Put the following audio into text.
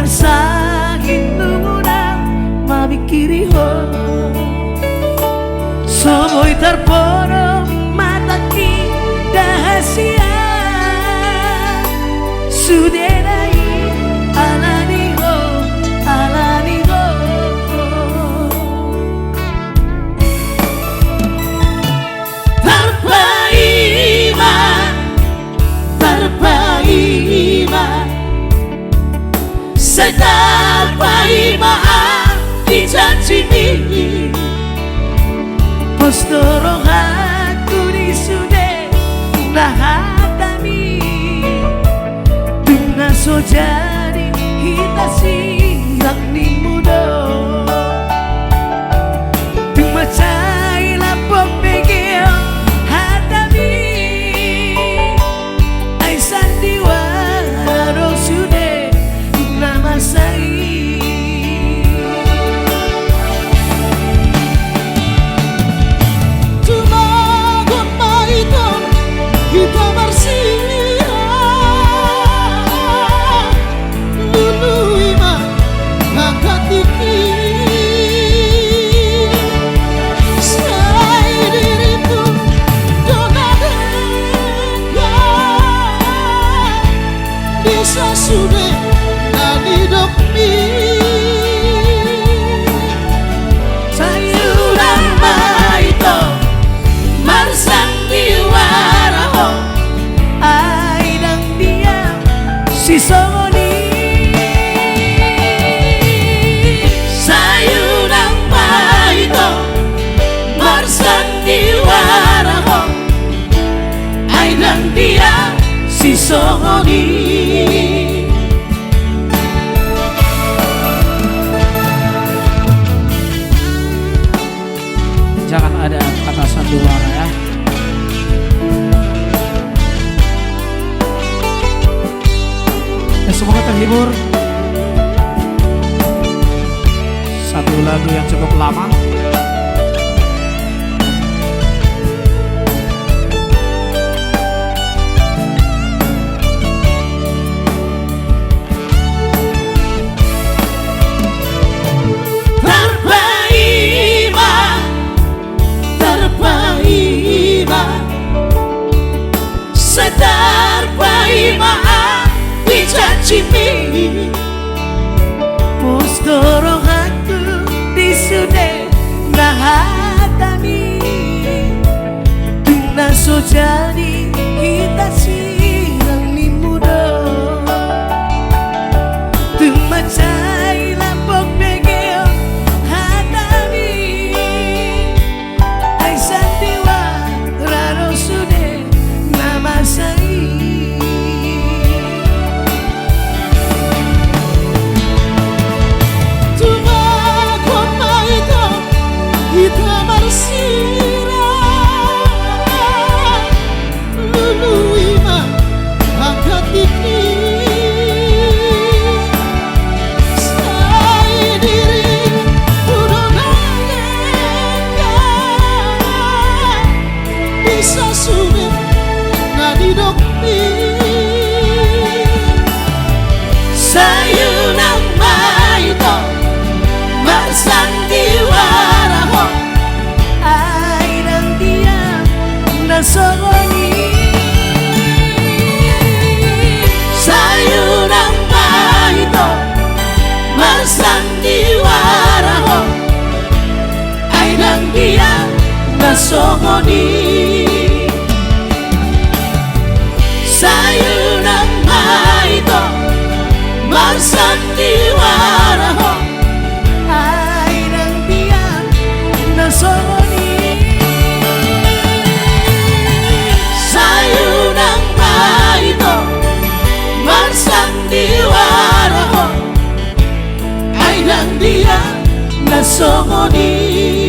masahin nunguna mabikiri ho somoy tarporo mataki dahasia suderai alani ho Sedarpaima dijanjini Postoro hatu disude nahatami Tuna sojari hitasi yakni mudo Tumacai lapok pegel hatami Aisan diwaro sude namasai Sudah nani dokmi sayuran maito marsang diwaraho aidang dia si songoni sayuran maito marsang diwaraho aidang dia si songoni. Jangan ada kata sandiwara ya. Semoga terhibur. Satu lagu yang cukup lama. Sedarpaima dijanjini Postoro hatu disude nahatami Tuna sojari hitasi yakni mudo Tumacai lapok pegel hatami Aisan diwara sude namasai kita bersira lului mah angkat ini saya diri udah bisa sudah nadi dokpi sayuran maito marsang diwaraho aidang dia nasogoni sayuran maito marsang diwaraho aidang dia nasogoni sayuran maito marsang diwaraho aidang dia nasogoni sayuran maito marsang diwaraho aidang dia nasogoni